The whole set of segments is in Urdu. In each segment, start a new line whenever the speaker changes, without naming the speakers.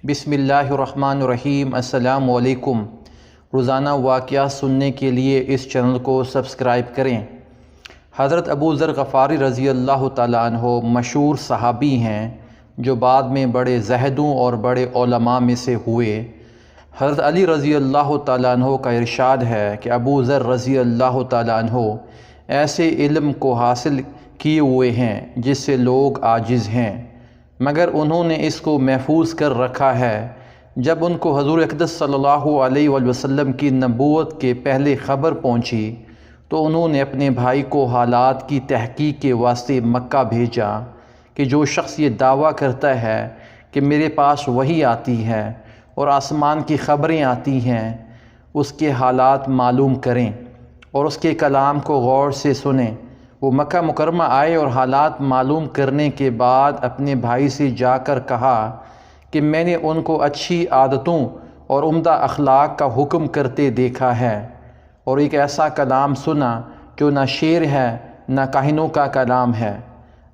بسم اللہ الرحمن الرحیم۔ السلام علیکم۔ روزانہ واقعہ سننے کے لیے اس چینل کو سبسکرائب کریں۔ حضرت ابو ذر غفاری رضی اللہ تعالیٰ عنہ مشہور صحابی ہیں جو بعد میں بڑے زاہدوں اور بڑے علماء میں سے ہوئے۔ حضرت علی رضی اللہ تعالیٰ عنہ کا ارشاد ہے کہ ابو ذر رضی اللہ تعالیٰ عنہ ایسے علم کو حاصل کیے ہوئے ہیں جس سے لوگ عاجز ہیں، مگر انہوں نے اس کو محفوظ کر رکھا ہے۔ جب ان کو حضور اقدس صلی اللہ علیہ وآلہ وسلم کی نبوت کے پہلے خبر پہنچی تو انہوں نے اپنے بھائی کو حالات کی تحقیق کے واسطے مکہ بھیجا کہ جو شخص یہ دعویٰ کرتا ہے کہ میرے پاس وحی آتی ہے اور آسمان کی خبریں آتی ہیں، اس کے حالات معلوم کریں اور اس کے کلام کو غور سے سنیں۔ وہ مکہ مکرمہ آئے اور حالات معلوم کرنے کے بعد اپنے بھائی سے جا کر کہا کہ میں نے ان کو اچھی عادتوں اور عمدہ اخلاق کا حکم کرتے دیکھا ہے، اور ایک ایسا کلام سنا جو نہ شعر ہے نہ کاہنوں کا کلام ہے۔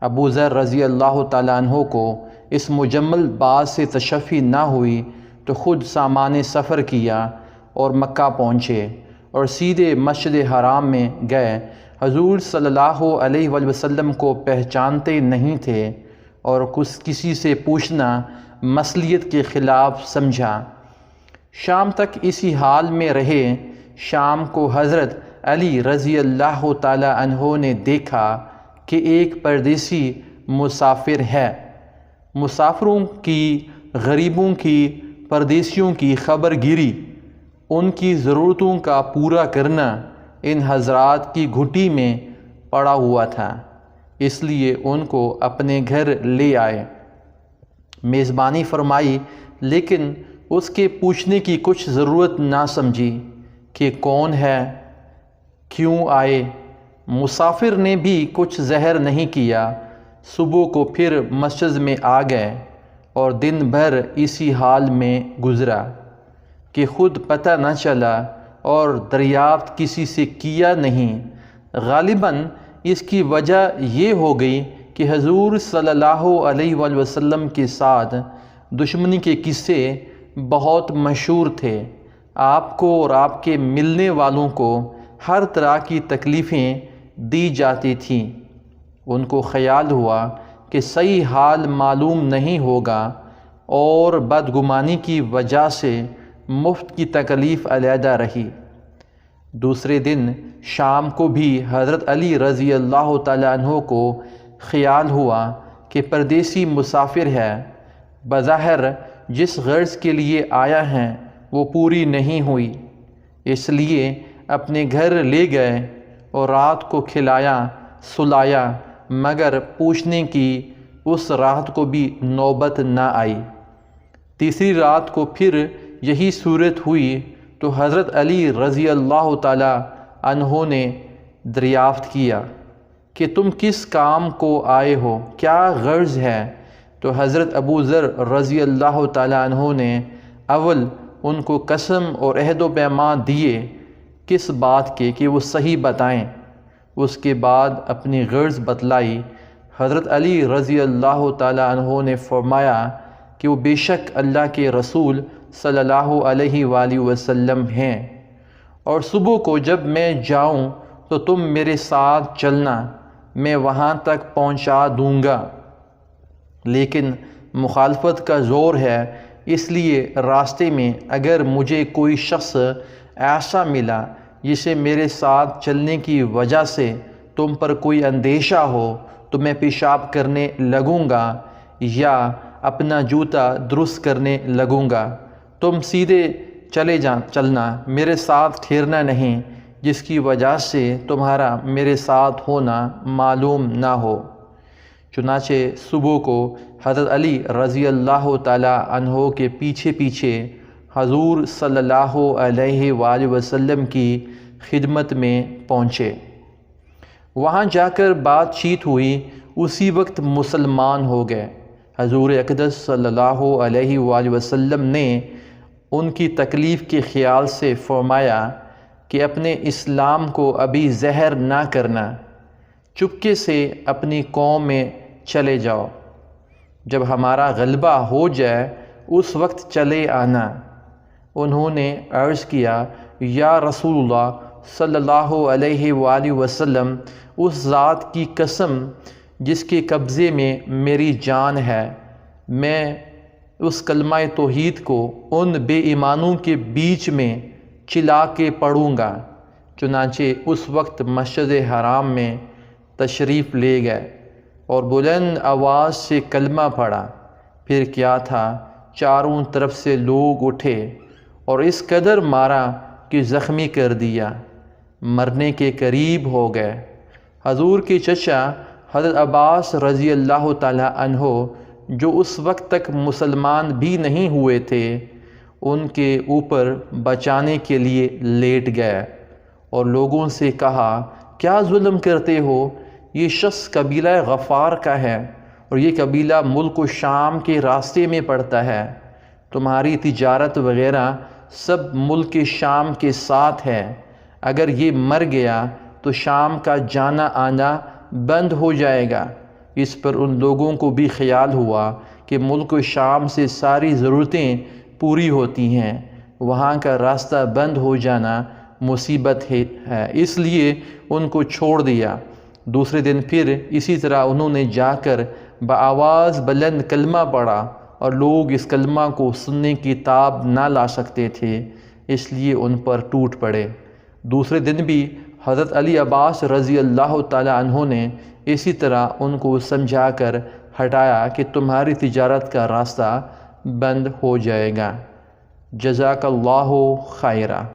ابو ذر رضی اللہ تعالیٰ عنہ کو اس مجمل بات سے تشفی نہ ہوئی تو خود سامان سفر کیا اور مکہ پہنچے اور سیدھے مسجد حرام میں گئے۔ حضور صلی اللہ علیہ وآلہ وسلم کو پہچانتے نہیں تھے اور کسی سے پوچھنا مصلیت کے خلاف سمجھا۔ شام تک اسی حال میں رہے۔ شام کو حضرت علی رضی اللہ تعالی عنہ نے دیکھا کہ ایک پردیسی مسافر ہے۔ مسافروں کی، غریبوں کی، پردیسیوں کی خبر گیری، ان کی ضرورتوں کا پورا کرنا ان حضرات کی گھٹی میں پڑا ہوا تھا، اس لیے ان کو اپنے گھر لے آئے، میزبانی فرمائی، لیکن اس کے پوچھنے کی کچھ ضرورت نہ سمجھی کہ کون ہے، کیوں آئے۔ مسافر نے بھی کچھ ظاہر نہیں کیا۔ صبح کو پھر مسجد میں آ گئے اور دن بھر اسی حال میں گزرا کہ خود پتہ نہ چلا اور دریافت کسی سے کیا نہیں۔ غالباً اس کی وجہ یہ ہو گئی کہ حضور صلی اللہ علیہ وآلہ وسلم کے ساتھ دشمنی کے قصے بہت مشہور تھے۔ آپ کو اور آپ کے ملنے والوں کو ہر طرح کی تکلیفیں دی جاتی تھیں۔ ان کو خیال ہوا کہ صحیح حال معلوم نہیں ہوگا اور بدگمانی کی وجہ سے مفت کی تکلیف علیحدہ رہی۔ دوسرے دن شام کو بھی حضرت علی رضی اللہ تعالیٰ عنہ کو خیال ہوا کہ پردیسی مسافر ہے، بظاہر جس غرض کے لیے آیا ہے وہ پوری نہیں ہوئی، اس لیے اپنے گھر لے گئے اور رات کو کھلایا سلایا، مگر پوچھنے کی اس رات کو بھی نوبت نہ آئی۔ تیسری رات کو پھر یہی صورت ہوئی تو حضرت علی رضی اللہ تعالی عنہ نے دریافت کیا کہ تم کس کام کو آئے ہو، کیا غرض ہے؟ تو حضرت ابو ذر رضی اللہ تعالی عنہ نے اول ان کو قسم اور عہد و پیمان دیے کس بات کے کہ وہ صحیح بتائیں، اس کے بعد اپنی غرض بتلائی۔ حضرت علی رضی اللہ تعالی عنہ نے فرمایا کہ وہ بے شک اللہ کے رسول صلی اللہ علیہ وآلہ وسلم ہیں، اور صبح کو جب میں جاؤں تو تم میرے ساتھ چلنا، میں وہاں تک پہنچا دوں گا، لیکن مخالفت کا زور ہے، اس لیے راستے میں اگر مجھے کوئی شخص ایسا ملا جسے میرے ساتھ چلنے کی وجہ سے تم پر کوئی اندیشہ ہو تو میں پیشاب کرنے لگوں گا یا اپنا جوتا درست کرنے لگوں گا۔ تم سیدھے چلنا، میرے ساتھ ٹھہرنا نہیں، جس کی وجہ سے تمہارا میرے ساتھ ہونا معلوم نہ ہو۔ چنانچہ صبح کو حضرت علی رضی اللہ تعالی عنہ کے پیچھے پیچھے حضور صلی اللہ علیہ وآلہ وسلم کی خدمت میں پہنچے۔ وہاں جا کر بات چیت ہوئی، اسی وقت مسلمان ہو گئے۔ حضور اقدس صلی اللہ علیہ وآلہ وسلم نے ان کی تکلیف کے خیال سے فرمایا کہ اپنے اسلام کو ابھی ظاہر نہ کرنا، چپکے سے اپنی قوم میں چلے جاؤ، جب ہمارا غلبہ ہو جائے اس وقت چلے آنا۔ انہوں نے عرض کیا یا رسول اللہ صلی اللہ علیہ وآلہ وسلم، اس ذات کی قسم جس کے قبضے میں میری جان ہے، میں اس کلمہ توحید کو ان بے ایمانوں کے بیچ میں چلا کے پڑھوں گا۔ چنانچہ اس وقت مسجد حرام میں تشریف لے گئے اور بلند آواز سے کلمہ پڑھا۔ پھر کیا تھا، چاروں طرف سے لوگ اٹھے اور اس قدر مارا کہ زخمی کر دیا، مرنے کے قریب ہو گئے۔ حضور کے چچا حضرت عباس رضی اللہ تعالی عنہ، جو اس وقت تک مسلمان بھی نہیں ہوئے تھے، ان کے اوپر بچانے کے لیے لیٹ گئے اور لوگوں سے کہا کیا ظلم کرتے ہو؟ یہ شخص قبیلہ غفار کا ہے اور یہ قبیلہ ملک و شام کے راستے میں پڑتا ہے، تمہاری تجارت وغیرہ سب ملک شام کے ساتھ ہے، اگر یہ مر گیا تو شام کا جانا آنا بند ہو جائے گا۔ اس پر ان لوگوں کو بھی خیال ہوا کہ ملک شام سے ساری ضرورتیں پوری ہوتی ہیں، وہاں کا راستہ بند ہو جانا مصیبت ہے، اس لیے ان کو چھوڑ دیا۔ دوسرے دن پھر اسی طرح انہوں نے جا کر بآواز بلند کلمہ پڑھا اور لوگ اس کلمہ کو سننے کی تاب نہ لا سکتے تھے، اس لیے ان پر ٹوٹ پڑے۔ دوسرے دن بھی حضرت علی عباس رضی اللہ تعالی عنہ نے اسی طرح ان کو سمجھا کر ہٹایا کہ تمہاری تجارت کا راستہ بند ہو جائے گا۔ جزاک اللہ خیرہ۔